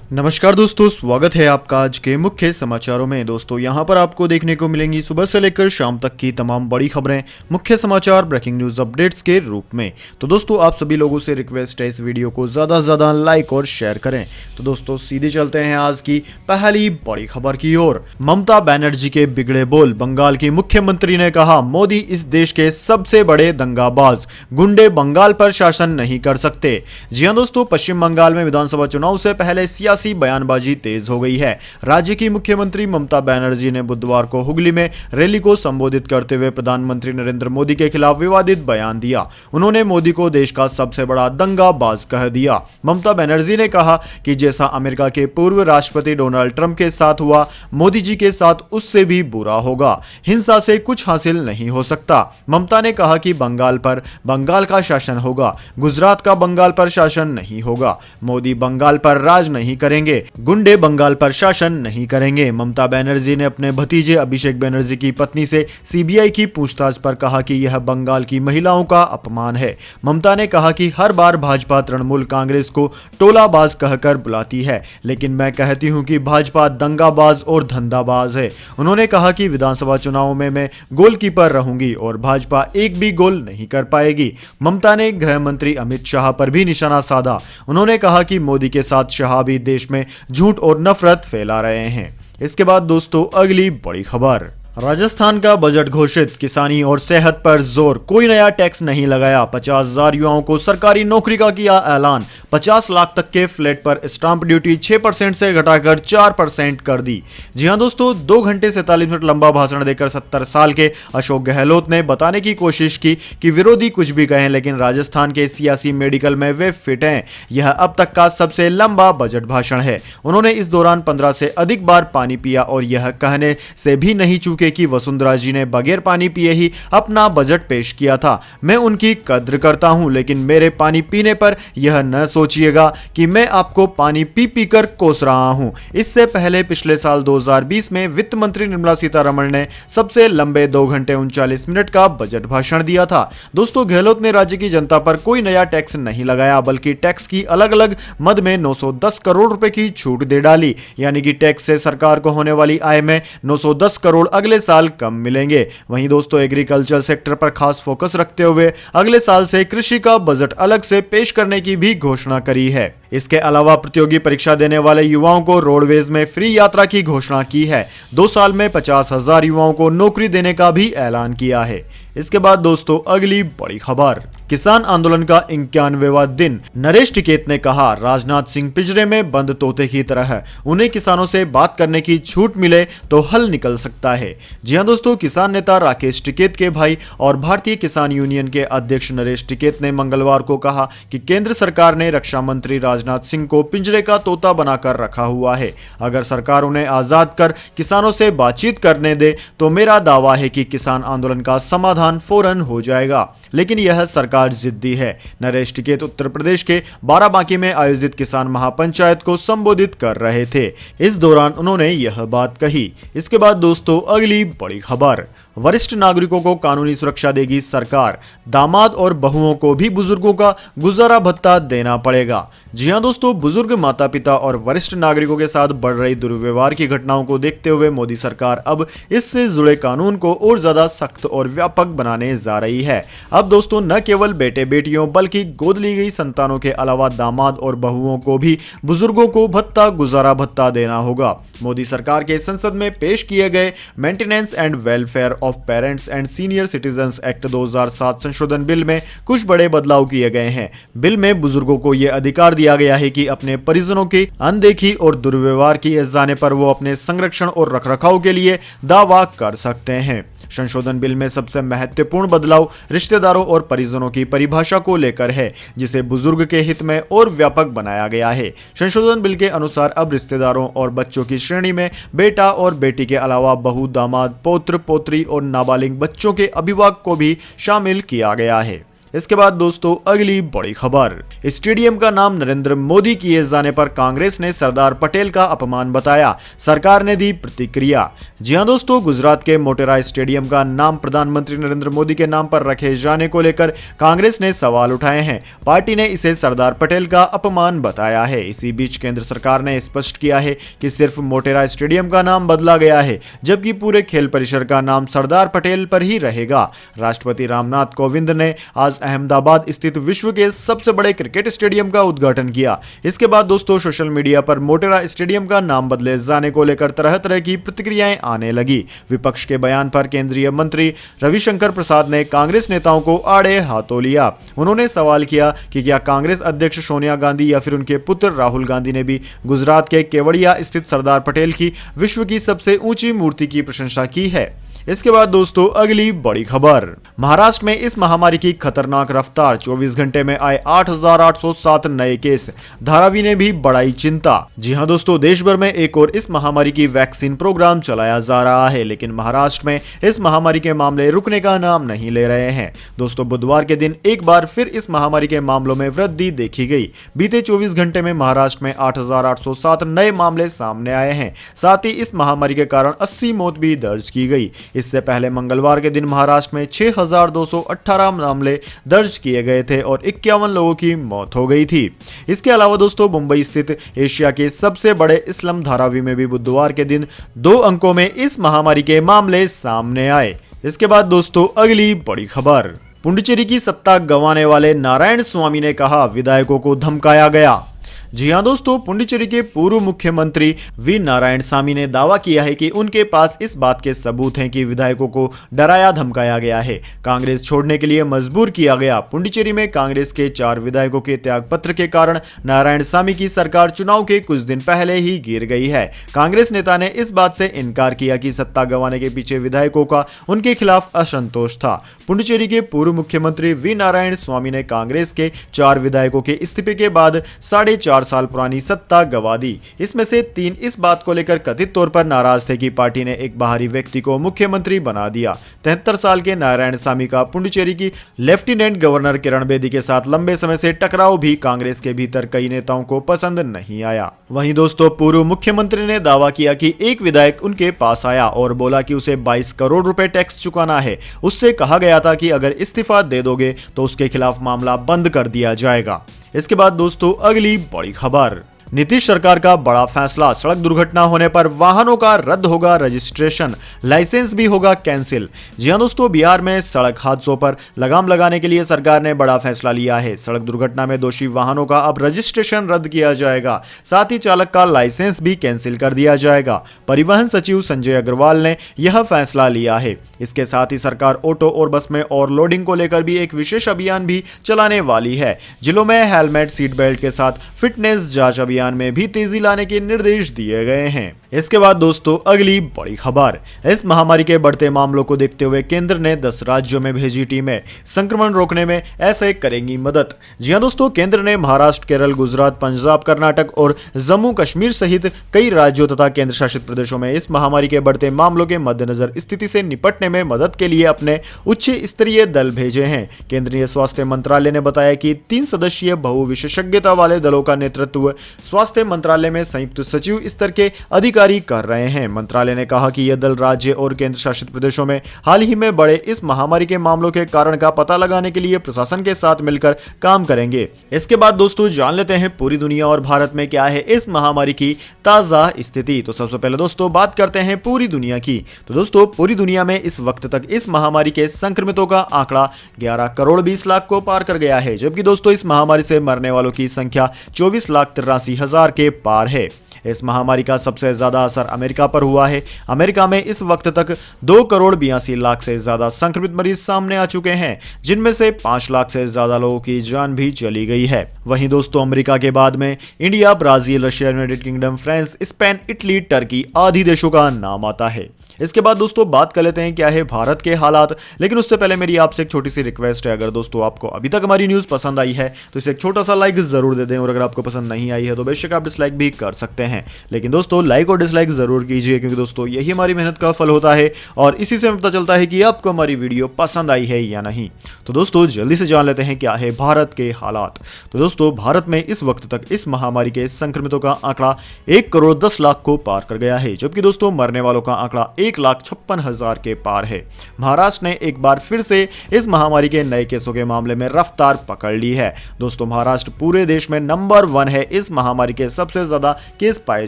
नमस्कार दोस्तों, स्वागत है आपका आज के मुख्य समाचारों में। दोस्तों यहां पर आपको देखने को मिलेंगी सुबह से लेकर शाम तक की तमाम बड़ी खबरें, मुख्य समाचार, ब्रेकिंग न्यूज अपडेट्स के रूप में। तो दोस्तों आप सभी लोगों से रिक्वेस्ट है इस वीडियो को ज़्यादा से ज़्यादा लाइक और शेयर करें। तो दोस्तों सीधे चलते हैं आज की पहली बड़ी खबर की ओर। ममता बनर्जी के बिगड़े बोल। बंगाल की मुख्यमंत्री ने कहा, मोदी इस देश के सबसे बड़े दंगाबाज, गुंडे बंगाल पर शासन नहीं कर सकते। जी हां दोस्तों, पश्चिम बंगाल में विधानसभा चुनाव से पहले सियासी बयानबाजी तेज हो गई है। राज्य की मुख्यमंत्री ममता बनर्जी ने बुधवार को हुगली में रैली को संबोधित करते हुए प्रधानमंत्री नरेंद्र मोदी के खिलाफ विवादित बयान दिया। उन्होंने मोदी को देश का सबसे बड़ा दंगाबाज कह दिया। ममता बनर्जी ने कहा कि जैसा अमेरिका के पूर्व राष्ट्रपति डोनाल्ड ट्रंप के साथ हुआ, मोदी जी के साथ उससे भी बुरा होगा। हिंसा से कुछ हासिल नहीं हो सकता। ममता ने कहा कि बंगाल पर बंगाल का शासन होगा, गुजरात का बंगाल पर शासन नहीं होगा। मोदी बंगाल पर राज नहीं करेंगे, गुंडे बंगाल पर शासन नहीं करेंगे। ममता बनर्जी ने अपने भतीजे अभिषेक बनर्जी की पत्नी से सीबीआई की पूछताछ पर कहा कि यह बंगाल की महिलाओं का अपमान है। ममता ने कहा कि हर बार भाजपा तृणमूल कांग्रेस को टोलाबाज कहकर बुलाती है, लेकिन मैं कहती हूं कि भाजपा दंगाबाज और धंधाबाज है। उन्होंने कहा कि विधानसभा चुनाव में मैं गोलकीपर रहूंगी और भाजपा एक भी गोल नहीं कर पाएगी। ममता ने गृह मंत्री अमित शाह पर भी निशाना साधा। उन्होंने कहा कि मोदी के साथ शाह भी देश में झूठ और नफरत फैला रहे हैं। इसके बाद दोस्तों अगली बड़ी खबर। राजस्थान का बजट घोषित। किसानी और सेहत पर जोर। कोई नया टैक्स नहीं लगाया। 50,000 युवाओं को सरकारी नौकरी का किया ऐलान। 50 लाख तक के फ्लैट पर स्टाम्प ड्यूटी 6% से घटाकर 4% कर दी। जी हां दोस्तों, 2 घंटे 47 मिनट लंबा भाषण देकर 70 साल के अशोक गहलोत ने बताने की कोशिश की कि विरोधी कुछ भी कहें, लेकिन राजस्थान के सियासी मेडिकल में वे फिट हैं। यह अब तक का सबसे लंबा बजट भाषण है। उन्होंने इस दौरान 15 से अधिक बार पानी पिया और यह कहने से भी नहीं चूके कि वसुंधरा जी ने बगैर पानी पिए ही अपना बजट पेश किया था। मैं उनकी कद्र करता हूं, लेकिन मेरे पानी पीने पर यह न सोचिएगा कि मैं आपको पानी पी पी कर कोस रहा हूं। इससे पहले पिछले साल 2020 में वित्त मंत्री निर्मला सीतारमण ने सबसे लंबे 2 घंटे 39 मिनट का बजट भाषण दिया था। दोस्तों गहलोत ने राज्य की जनता पर कोई नया टैक्स नहीं लगाया, बल्कि टैक्स की अलग अलग मद में 910 करोड़ रुपए की छूट दे डाली। यानी कि टैक्स से सरकार को होने वाली आय में 910 करोड़ अगले साल कम मिलेंगे। वहीं दोस्तों एग्रीकल्चर सेक्टर पर खास फोकस रखते हुए अगले साल से कृषि का बजट अलग से पेश करने की भी घोषणा करी है। इसके अलावा प्रतियोगी परीक्षा देने वाले युवाओं को रोडवेज में फ्री यात्रा की घोषणा की है। 2 साल में 50,000 युवाओं को नौकरी देने का भी ऐलान किया है। इसके बाद दोस्तों अगली बड़ी खबर। किसान आंदोलन का 91वां दिन। नरेश टिकैत ने कहा, राजनाथ सिंह पिंजरे में बंद तोते की तरह है, उन्हें किसानों से बात करने की छूट मिले तो हल निकल सकता है। जी हां दोस्तों, किसान नेता राकेश टिकैत के भाई और भारतीय किसान यूनियन के अध्यक्ष नरेश टिकैत ने मंगलवार को कहा कि केंद्र सरकार ने रक्षा मंत्री राजनाथ सिंह को पिंजरे का तोता बनाकर रखा हुआ है। अगर सरकार उन्हें आजाद कर किसानों से बातचीत करने दे तो मेरा दावा है कि किसान आंदोलन का समाधान फौरन हो जाएगा, लेकिन यह सरकार जिद्दी है। नरेश टिकैत उत्तर प्रदेश के बाराबांकी में आयोजित किसान महापंचायत को संबोधित कर रहे थे। इस दौरान उन्होंने यह बात कही। इसके बाद दोस्तों अगली बड़ी खबर। वरिष्ठ नागरिकों को कानूनी सुरक्षा देगी सरकार। दामाद और बहुओं को भी बुजुर्गों का गुजारा भत्ता देना पड़ेगा। जी हां दोस्तों, बुजुर्ग माता पिता और वरिष्ठ नागरिकों के साथ बढ़ रही दुर्व्यवहार की घटनाओं को देखते हुए मोदी सरकार अब इससे जुड़े कानून को और ज्यादा सख्त और व्यापक बनाने जा रही है। अब दोस्तों न केवल बेटे बेटियों बल्कि गोद ली गई संतानों के अलावा दामाद और बहुओं को भी बुजुर्गों को भत्ता, गुजारा भत्ता देना होगा। मोदी सरकार के संसद में पेश किए गए maintenance and welfare of parents and senior citizens act 2007 संशोधन बिल में कुछ बड़े बदलाव किए गए हैं। बिल में बुजुर्गों को यह अधिकार दिया गया है कि अपने परिजनों की अनदेखी और दुर्व्यवहार किए जाने पर वो अपने संरक्षण और रखरखाव के लिए दावा कर सकते हैं। संशोधन बिल में सबसे महत्वपूर्ण बदलाव रिश्तेदारों और परिजनों की परिभाषा को लेकर है, जिसे बुजुर्ग के हित में और व्यापक बनाया गया है। संशोधन बिल के अनुसार अब रिश्तेदारों और बच्चों की श्रेणी में बेटा और बेटी के अलावा बहू, दामाद, पौत्र, पौत्री और नाबालिग बच्चों के अभिभावक को भी शामिल किया गया है। इसके बाद दोस्तों अगली बड़ी खबर, स्टेडियम का नाम नरेंद्र मोदी किए जाने पर कांग्रेस ने सरदार पटेल का अपमान बताया, सरकार ने दी प्रतिक्रिया। जी हां दोस्तों, गुजरात के मोटेरा स्टेडियम का नाम प्रधानमंत्री नरेंद्र मोदी के नाम पर रखे जाने को लेकर कांग्रेस ने सवाल उठाए हैं। पार्टी ने इसे सरदार पटेल का अपमान बताया है। इसी बीच केंद्र सरकार ने स्पष्ट किया है कि सिर्फ मोटेरा स्टेडियम का नाम बदला गया है, जबकि पूरे खेल परिसर का नाम सरदार पटेल पर ही रहेगा। राष्ट्रपति रामनाथ कोविंद ने आज अहमदाबाद स्थित विश्व के सबसे बड़े क्रिकेट स्टेडियम का उद्घाटन किया। इसके बाद दोस्तों सोशल मीडिया पर मोटेरा स्टेडियम का नाम बदले जाने को लेकर तरह तरह की प्रतिक्रियाएं आने लगी। विपक्ष के बयान पर केंद्रीय मंत्री रविशंकर प्रसाद ने कांग्रेस नेताओं को आड़े हाथों लिया। उन्होंने सवाल किया कि क्या कांग्रेस अध्यक्ष सोनिया गांधी या फिर उनके पुत्र राहुल गांधी ने भी गुजरात के केवड़िया स्थित सरदार पटेल की विश्व की सबसे ऊंची मूर्ति की प्रशंसा की है। इसके बाद दोस्तों अगली बड़ी खबर, महाराष्ट्र में इस महामारी की खतरनाक रफ्तार, 24 घंटे में आए 8,807 नए केस, धारावी ने भी बढ़ाई चिंता। जी हां दोस्तों, देश भर में एक और इस महामारी की वैक्सीन प्रोग्राम चलाया जा रहा है, लेकिन महाराष्ट्र में इस महामारी के मामले रुकने का नाम नहीं ले रहे हैं। दोस्तों बुधवार के दिन एक बार फिर इस महामारी के मामलों में वृद्धि देखी गई। बीते 24 घंटे में महाराष्ट्र में 8,807 नए मामले सामने आए हैं। साथ ही इस महामारी के कारण 80 मौत भी दर्ज की गई। इससे पहले मंगलवार के दिन महाराष्ट्र में 6,218 मामले दर्ज किए गए थे और 51 लोगों की मौत हो गई थी। इसके अलावा दोस्तों मुंबई स्थित एशिया के सबसे बड़े स्लम धारावी में भी बुधवार के दिन 2 अंकों में इस महामारी के मामले सामने आए। इसके बाद दोस्तों अगली बड़ी खबर, पुडुचेरी की सत्ता गंवाने वाले नारायण स्वामी ने कहा विधायकों को धमकाया गया। जी हां दोस्तों, पुडुचेरी के पूर्व मुख्यमंत्री वी नारायण स्वामी ने दावा किया है कि उनके पास इस बात के सबूत हैं कि विधायकों को डराया धमकाया गया है, कांग्रेस छोड़ने के लिए मजबूर किया गया। पुडुचेरी में कांग्रेस के 4 विधायकों के त्यागपत्र के कारण नारायण स्वामी की सरकार चुनाव के कुछ दिन पहले ही गिर गई है। कांग्रेस नेता ने इस बात से इनकार किया कि सत्ता गंवाने के पीछे विधायकों का उनके खिलाफ असंतोष था। पुडुचेरी के पूर्व मुख्यमंत्री वी नारायण स्वामी ने कांग्रेस के 4 विधायकों के इस्तीफे के बाद 4.5 साल पुरानी सत्ता गंवा दी। इसमें से 3 इस बात को लेकर कथित तौर पर नाराज थे कि पार्टी ने एक बाहरी व्यक्ति को मुख्यमंत्री बना दिया। 73 साल के नारायण स्वामी का पुडुचेरी की लेफ्टिनेंट गवर्नर किरण बेदी के साथ लंबे समय से टकराव भी कांग्रेस के भीतर कई नेताओं को पसंद नहीं आया। वहीं दोस्तों पूर्व मुख्यमंत्री ने दावा किया कि एक विधायक उनके पास आया और बोला कि उसे 22 करोड़ रुपए टैक्स चुकाना है। उससे कहा गया था कि अगर इस्तीफा दे दोगे तो उसके खिलाफ मामला बंद कर दिया जाएगा। इसके बाद दोस्तों अगली बड़ी खबर, नीतीश सरकार का बड़ा फैसला, सड़क दुर्घटना होने पर वाहनों का रद्द होगा रजिस्ट्रेशन, लाइसेंस भी होगा कैंसिल। जी हां दोस्तों, बिहार में सड़क हादसों पर लगाम लगाने के लिए सरकार ने बड़ा फैसला लिया है। सड़क दुर्घटना में दोषी वाहनों का अब रजिस्ट्रेशन रद्द किया जाएगा, साथ ही चालक का लाइसेंस भी कैंसिल कर दिया जाएगा। परिवहन सचिव संजय अग्रवाल ने यह फैसला लिया है। इसके साथ ही सरकार ऑटो और बस में ओवरलोडिंग को लेकर भी एक विशेष अभियान भी चलाने वाली है। जिलों में हेलमेट, सीट बेल्ट के साथ फिटनेस जांच अभियान में भी तेजी लाने के निर्देश दिए गए हैं। इसके बाद दोस्तों अगली बड़ी खबर, इस महामारी के बढ़ते मामलों को देखते हुए केंद्र ने 10 राज्यों में भेजी टीमें, संक्रमण रोकने में ऐसे करेंगी मदद। जी हां दोस्तों, केंद्र ने महाराष्ट्र, केरल, गुजरात, पंजाब, कर्नाटक और जम्मू कश्मीर सहित कई राज्यों तथा केंद्र शासित प्रदेशों में इस महामारी के बढ़ते मामलों के मद्देनजर स्थिति से निपटने में मदद के लिए अपने उच्च स्तरीय दल भेजे हैं। केंद्रीय स्वास्थ्य मंत्रालय ने बताया कि 3 सदस्यीय बहुविशेषज्ञता वाले दलों का नेतृत्व स्वास्थ्य मंत्रालय में संयुक्त सचिव स्तर के अधिकारी कर रहे हैं। मंत्रालय ने कहा कि यह दल राज्य और केंद्र शासित प्रदेशों में हाल ही में बढ़े इस महामारी के मामलों के कारण का पता लगाने के लिए प्रशासन के साथ मिलकर काम करेंगे। इसके बाद दोस्तों जान लेते हैं पूरी दुनिया और भारत में क्या है इस महामारी की ताजा स्थिति। तो सबसे पहले दोस्तों बात करते हैं पूरी दुनिया की। तो दोस्तों पूरी दुनिया में इस वक्त तक इस महामारी के संक्रमितों का आंकड़ा 11 करोड़ 20 लाख को पार कर गया है, जबकि दोस्तों इस महामारी से मरने वालों की संख्या 24,83,000 के पार है। इस महामारी का सबसे ज्यादा असर अमेरिका पर हुआ है। अमेरिका में इस वक्त तक 2 करोड़ 82 लाख से ज्यादा संक्रमित मरीज सामने आ चुके हैं, जिनमें से 5 लाख से ज्यादा लोगों की जान भी चली गई है। वहीं दोस्तों अमेरिका के बाद में India, Brazil, Russia, United kingdom, France, Spain, Italy, Turkey आदि देशों का नाम आता है। इसके बाद दोस्तों बात कर लेते हैं क्या है भारत के हालात, लेकिन उससे पहले मेरी आपसे एक छोटी सी रिक्वेस्ट है, अगर दोस्तों आपको अभी तक हमारी न्यूज़ पसंद आई है तो इसे एक छोटा सा लाइक जरूर दे दें, और अगर आपको पसंद नहीं आई है तो बेशक आप डिसलाइक भी कर सकते हैं, लेकिन दोस्तों लाइक और डिसलाइक जरूर कीजिए, क्योंकि दोस्तों यही हमारी मेहनत का फल होता है और इसी से पता चलता है कि आपको हमारी वीडियो पसंद आई है या नहीं। तो दोस्तों जल्दी से जान लेते हैं क्या है भारत के हालात। तो दोस्तों भारत में इस वक्त तक इस महामारी के संक्रमितों का आंकड़ा 1,10,00,000 को पार कर गया है, जबकि दोस्तों मरने वालों का आंकड़ा 1,56,000 के पार है। महाराष्ट्र ने एक बार फिर से इस महामारी के नए केसों के मामले में रफ्तार पकड़ ली है। दोस्तों महाराष्ट्र पूरे देश में नंबर 1 है इस महामारी के सबसे ज्यादा केस पाए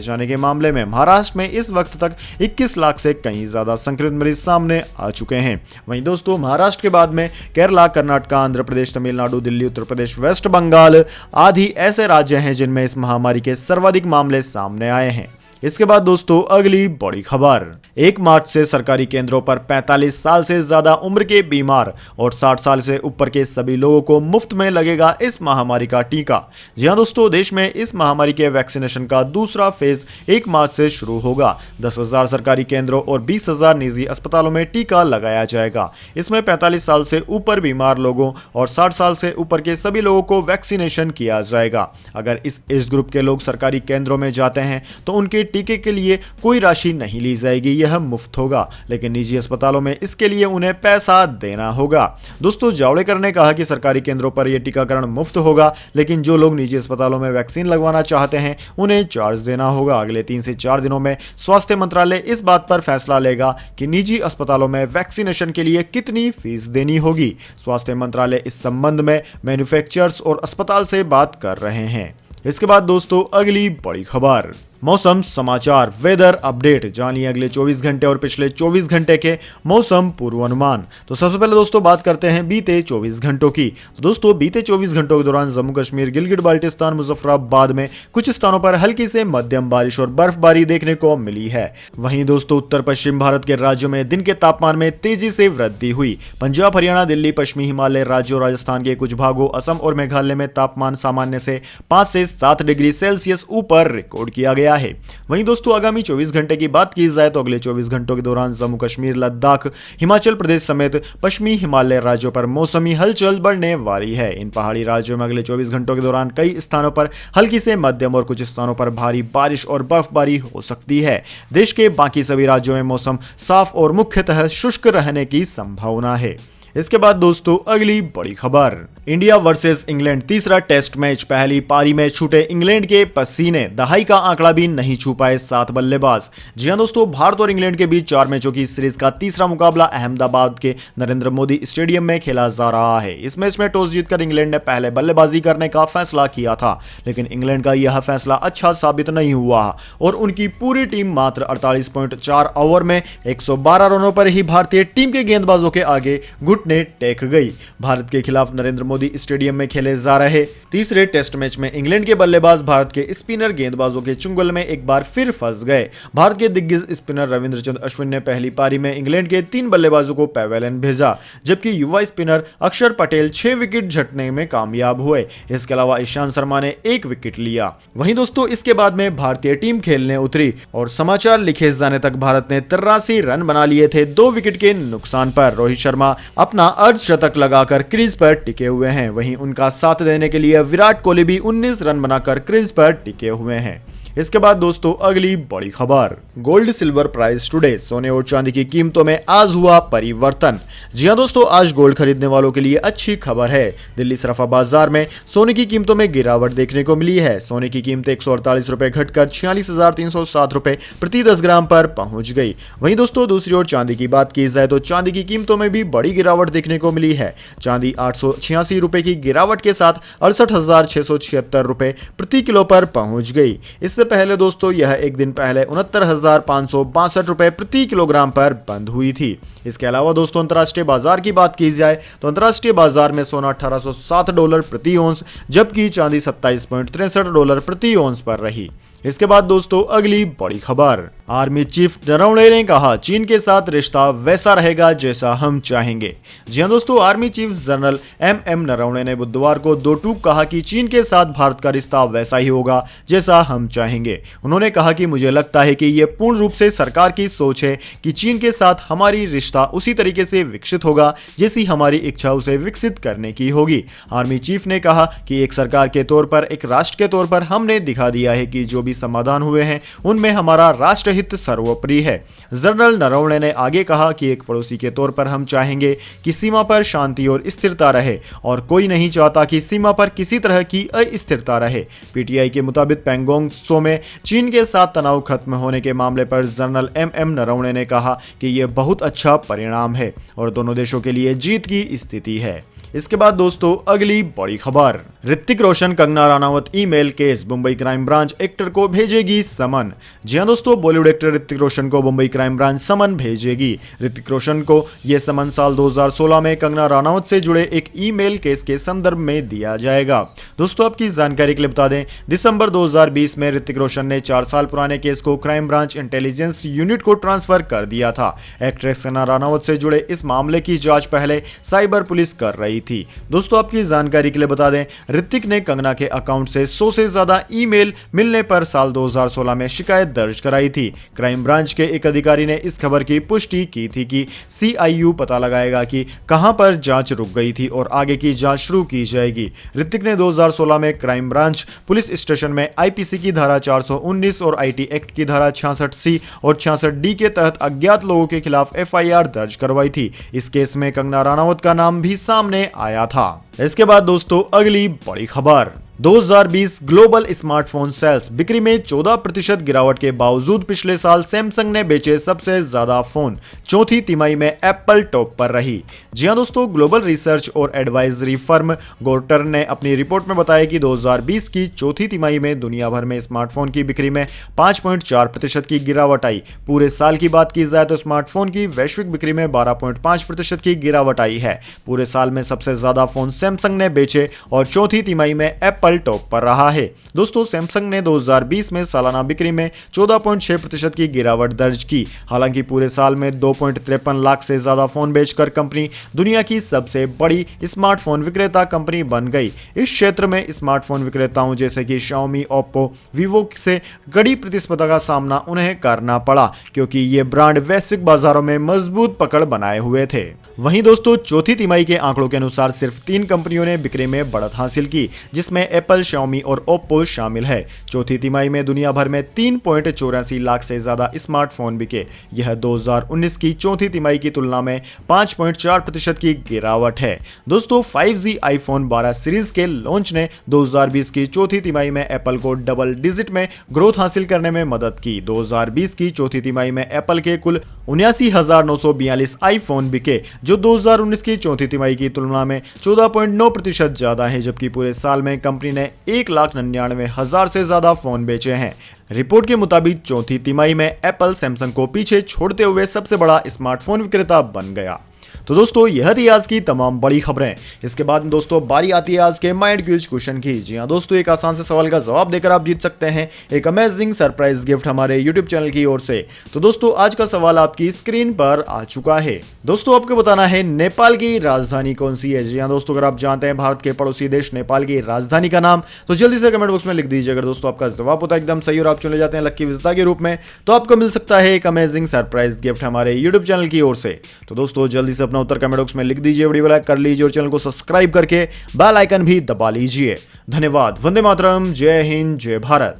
जाने के मामले में। महाराष्ट्र में इस वक्त तक 21 लाख से कहीं ज्यादा संक्रमित मरीज सामने आ चुके हैं। वहीं दोस्तों महाराष्ट्र के बाद में केरला, कर्नाटक, आंध्र प्रदेश, तमिलनाडु, दिल्ली, उत्तर प्रदेश, वेस्ट बंगाल आदि ऐसे राज्य हैं जिनमें इस महामारी के सर्वाधिक मामले सामने आए हैं। इसके बाद दोस्तों अगली बड़ी खबर, 1 मार्च से सरकारी केंद्रों पर 45 साल से ज्यादा उम्र के बीमार और 60 साल से ऊपर के सभी लोगों को मुफ्त में लगेगा इस महामारी का टीका। जी हां दोस्तों, देश में इस महामारी के वैक्सीनेशन का दूसरा फेज 1 मार्च से शुरू होगा। 10,000 सरकारी केंद्रों और 20,000 निजी अस्पतालों में टीका लगाया जाएगा। इसमें 45 साल से ऊपर बीमार लोगों और 60 साल से ऊपर के सभी लोगों को वैक्सीनेशन किया जाएगा। अगर इस एज ग्रुप के लोग सरकारी केंद्रों में जाते हैं तो उनके टीके के लिए कोई राशि नहीं ली जाएगी, यह मुफ्त होगा, लेकिन निजी अस्पतालों में इसके लिए उन्हें पैसा देना होगा। दोस्तों जावड़ेकर ने कहा कि सरकारी केंद्रों पर यह टीकाकरण मुफ्त होगा, लेकिन जो लोग निजी अस्पतालों में वैक्सीन लगवाना चाहते हैं उन्हें चार्ज देना होगा। अगले 3 से 4 दिनों में स्वास्थ्य मंत्रालय इस बात पर फैसला लेगा कि निजी अस्पतालों में वैक्सीनेशन के लिए कितनी फीस देनी होगी। स्वास्थ्य मंत्रालय इस संबंध में मैन्युफैक्चरर्स और अस्पताल से बात कर रहे हैं। इसके बाद दोस्तों अगली बड़ी खबर, मौसम समाचार, वेदर अपडेट, जानिए अगले 24 घंटे और पिछले 24 घंटे के मौसम पूर्वानुमान। तो सबसे पहले दोस्तों बात करते हैं बीते 24 घंटों की। तो दोस्तों बीते 24 घंटों के दौरान जम्मू कश्मीर, गिलगित बाल्टिस्तान, मुजफ्फराबाद में कुछ स्थानों पर हल्की से मध्यम बारिश और बर्फबारी देखने को मिली है। वहीं दोस्तों उत्तर पश्चिम भारत के राज्यों में दिन के तापमान में तेजी से वृद्धि हुई। पंजाब, हरियाणा, दिल्ली, पश्चिमी हिमालय राज्यों, राजस्थान के कुछ भागों, असम और मेघालय में तापमान सामान्य से 5 से 7 डिग्री सेल्सियस ऊपर रिकॉर्ड किया गया है। वहीं दोस्तों आगामी 24 घंटे की बात की जाए तो अगले 24 घंटों के दौरान जम्मू कश्मीर, लद्दाख, हिमाचल प्रदेश समेत पश्चिमी हिमालय राज्यों पर मौसमी हलचल बढ़ने वाली है। इन पहाड़ी राज्यों में अगले 24 घंटों के दौरान कई स्थानों पर हल्की से मध्यम और कुछ स्थानों पर भारी बारिश और बर्फबारी हो सकती है। देश के बाकी सभी राज्यों में मौसम साफ और मुख्यतः शुष्क रहने की संभावना है। इसके बाद दोस्तों अगली बड़ी खबर, इंडिया वर्सेस इंग्लैंड तीसरा टेस्ट मैच, पहली पारी में छूटे इंग्लैंड के पसीने, दहाई का आंकड़ा भी नहीं छू पाए 7 बल्लेबाज। जी हां दोस्तों, भारत और इंग्लैंड के बीच 4 मैचों की सीरीज का तीसरा मुकाबला अहमदाबाद के नरेंद्र मोदी स्टेडियम में खेला जा रहा है। इस मैच में टॉस जीतकर इंग्लैंड ने पहले बल्लेबाजी करने का फैसला किया था, लेकिन इंग्लैंड का यह फैसला अच्छा साबित नहीं हुआ और उनकी पूरी टीम मात्र 48.4 ओवर में 112 रनों पर ही भारतीय टीम के गेंदबाजों के आगे घुटने टेक गई। भारत के खिलाफ नरेंद्र मोदी स्टेडियम में खेले जा रहे तीसरे टेस्ट मैच में इंग्लैंड के बल्लेबाज भारत के स्पिनर गेंदबाजों के चुंगल में एक बार फिर फंस गए। भारत के दिग्गज स्पिनर रविंद्रचंद्र अश्विन ने पहली पारी में इंग्लैंड के 3 बल्लेबाजों को पैवेलियन भेजा, जबकि युवा स्पिनर अक्षर पटेल 6 विकेट झटने में कामयाब हुए। इसके अलावा ईशांत शर्मा ने 1 विकेट लिया। वहीं दोस्तों इसके बाद में भारतीय टीम खेलने उतरी और समाचार लिखे जाने तक भारत ने 83 रन बना लिए थे 2 विकेट के नुकसान पर। रोहित शर्मा अपना अर्धशतक लगाकर क्रीज पर टिके हुए हैं। वहीं उनका साथ देने के लिए विराट कोहली भी 19 रन बनाकर क्रीज पर टिके हुए हैं। इसके बाद दोस्तों अगली बड़ी खबर, गोल्ड सिल्वर प्राइस टुडे, सोने और चांदी की कीमतों में आज हुआ परिवर्तन। जी हां दोस्तों, आज गोल्ड खरीदने वालों के लिए अच्छी खबर है। दिल्ली सराफा बाजार में सोने की कीमतों में गिरावट देखने को मिली है। सोने की कीमत 148 रुपए घटकर 46,307 रुपए प्रति 10 ग्राम पर पहुंच गई। वहीं दोस्तों दूसरी ओर चांदी की बात की जाए तो चांदी की कीमतों में भी बड़ी गिरावट देखने को मिली है। चांदी 886 रुपए की गिरावट के साथ 68,676 रुपए प्रति किलो पर पहुंच गई। इससे पहले दोस्तों यह एक दिन पहले 69,562 रुपए प्रति किलोग्राम पर बंद हुई थी। इसके अलावा दोस्तों अंतर्राष्ट्रीय बाजार की बात की जाए तो अंतर्राष्ट्रीय बाजार में सोना $1807 प्रति औंस, जबकि चांदी $27.63 प्रति औंस पर रही। इसके बाद दोस्तों अगली बड़ी खबर, आर्मी चीफ नरवणे ने कहा, चीन के साथ रिश्ता वैसा रहेगा जैसा हम चाहेंगे। जी हां दोस्तों, army chief general M Naravane ने बुधवार को दो टूक कहा कि चीन के साथ भारत का रिश्ता वैसा ही होगा जैसा हम चाहेंगे। उन्होंने कहा कि मुझे लगता है कि यह पूर्ण रूप से सरकार की सोच है कि चीन के साथ हमारी रिश्ता उसी तरीके से विकसित होगा जैसी हमारी इच्छा उसे विकसित करने की होगी। आर्मी चीफ ने कहा कि एक सरकार के तौर पर, एक राष्ट्र के तौर पर हमने दिखा दिया है कि जो भी समाधान हुए हैं उनमें हमारा राष्ट्रहित सर्वोपरि है। जनरल नरवणे ने आगे कहा कि एक पड़ोसी के तौर पर हम चाहेंगे कि सीमा पर शांति और स्थिरता रहे और कोई नहीं चाहता कि सीमा पर किसी तरह की अस्थिरता रहे। पीटीआई के मुताबिक पैंगोंग त्सो में चीन के साथ तनाव खत्म होने के मामले पर जनरल एम नरवणे ने कहा कि यह बहुत अच्छा परिणाम है और दोनों देशों के लिए जीत की स्थिति है। इसके बाद दोस्तों अगली बड़ी खबर, Hrithik Roshan Kangana Ranaut email case, Mumbai crime branch actor को भेजेगी समन। जी हां दोस्तों, बॉलीवुड एक्टर ऋतिक रोशन को मुंबई क्राइम ब्रांच समन भेजेगी। ऋतिक रोशन को यह समन साल 2016 में कंगना रानावत से जुड़े एक ईमेल केस के संदर्भ में दिया जाएगा। दोस्तों आपकी जानकारी के लिए बता दें, दिसंबर 2020 में ऋतिक रोशन ने 4 साल पुराने केस को क्राइम ब्रांच इंटेलिजेंस यूनिट को ट्रांसफर कर दिया था। एक्ट्रेस कंगना रानावत से जुड़े इस मामले की जांच पहले साइबर पुलिस कर रही थी। दोस्तों आपकी जानकारी के लिए बता दें, ऋतिक ने कंगना के अकाउंट से 100 से ज्यादा ईमेल मिलने पर साल 2016 में शिकायत दर्ज कराई थी। क्राइम ब्रांच के एक अधिकारी ने इस खबर की पुष्टि की थी कि CIU पता लगाएगा कि कहां पर जांच रुक गई थी और आगे की जांच शुरू की जाएगी। ऋतिक ने 2016 में क्राइम ब्रांच पुलिस स्टेशन में IPC की धारा 419 और IT एक्ट की धारा 66C और 66D के तहत अज्ञात लोगों के खिलाफ FIR दर्ज करवाई थी। इस केस में कंगना रानावत का नाम भी सामने आया था। इसके बाद दोस्तों अगली बड़ी खबर, 2020 ग्लोबल स्मार्टफोन सेल्स बिक्री में 14% गिरावट के बावजूद पिछले साल सैमसंग ने बेचे सबसे ज्यादा फोन। चौथी तिमाही में एप्पल टॉप पर रही। जी हां दोस्तों, ग्लोबल रिसर्च और एडवाइजरी फर्म गोर्टर ने अपनी रिपोर्ट में बताया कि 2020 की चौथी तिमाही में दुनिया भर में स्मार्टफोन की बिक्री में 5.4% की गिरावट आई। पूरे साल की बात की जाए तो स्मार्टफोन की वैश्विक बिक्री में 12.5% की गिरावट आई है। पूरे साल में सबसे ज्यादा फोन सैमसंग ने बेचे और चौथी तिमाही में एप्पल टॉप पर रहा है। दोस्तों सैमसंग ने 2020 में सालाना बिक्री में 14.6% की गिरावट दर्ज की। हालांकि पूरे साल में 2.53 लाख से ज्यादा फोन बेचकर कंपनी दुनिया की सबसे बड़ी स्मार्टफोन विक्रेता कंपनी बन गई। इस क्षेत्र में स्मार्टफोन विक्रेताओं जैसे कि Xiaomi, Oppo, Vivo से कड़ी प्रतिस्पर्धा का सामना उन्हें करना पड़ा क्योंकि ये ब्रांड वैश्विक बाजारों में मजबूत पकड़ बनाए हुए थे। वहीं दोस्तों चौथी तिमाही के आंकड़ों के अनुसार सिर्फ 3 कंपनियों ने बिक्री में बढ़त हासिल की, जिसमें एप्पल, Xiaomi और Oppo शामिल है। चौथी तिमाही में दुनिया भर में 3.84 लाख से ज्यादा स्मार्टफोन बिके। यह 2019 की चौथी तिमाही की तुलना में 5.4% की गिरावट है। दोस्तों 5G iPhone 12 सीरीज के लॉन्च ने 2020 की चौथी तिमाही में एप्पल को डबल डिजिट में ग्रोथ हासिल करने में मदद की। 2020 की चौथी तिमाही में एप्पल के कुल 79,942 आईफोन बिके, जो 2019 की चौथी तिमाही की तुलना में 14.9% ज्यादा है, जबकि पूरे साल में कंपनी ने 1,99,000 से ज्यादा फोन बेचे हैं। रिपोर्ट के मुताबिक चौथी तिमाही में एप्पल सैमसंग को पीछे छोड़ते हुए सबसे बड़ा स्मार्टफोन विक्रेता बन गया। तो दोस्तों यह थी आज की तमाम बड़ी खबरें। इसके बाद दोस्तों बारी आती है आज के माइंड क्विज क्वेश्चन की। जी हाँ दोस्तों, एक आसान से सवाल का जवाब देकर आप जीत सकते हैं एक अमेजिंग सरप्राइज गिफ्ट हमारे यूट्यूब चैनल की ओर से। तो दोस्तों आज का सवाल आपकी स्क्रीन पर आ चुका है। दोस्तों आपको बताना है नेपाल की राजधानी कौन सी है। जी हाँ दोस्तों, अगर आप जानते हैं भारत के पड़ोसी देश नेपाल की राजधानी का नाम, तो जल्दी से कमेंट बॉक्स में लिख दीजिए। अगर दोस्तों आपका जवाब होता है एकदम सही और आप चुने जाते हैं लकी विजेता के रूप में, तो आपको मिल सकता है एक अमेजिंग सरप्राइज गिफ्ट हमारे यूट्यूब चैनल की ओर से। तो दोस्तों जल्दी से अपना उत्तर कमेंट बॉक्स में लिख दीजिए, वीडियो को लाइक कर लीजिए और चैनल को सब्सक्राइब करके बेल आइकन भी दबा लीजिए। धन्यवाद। वंदे मातरम। जय हिंद, जय भारत।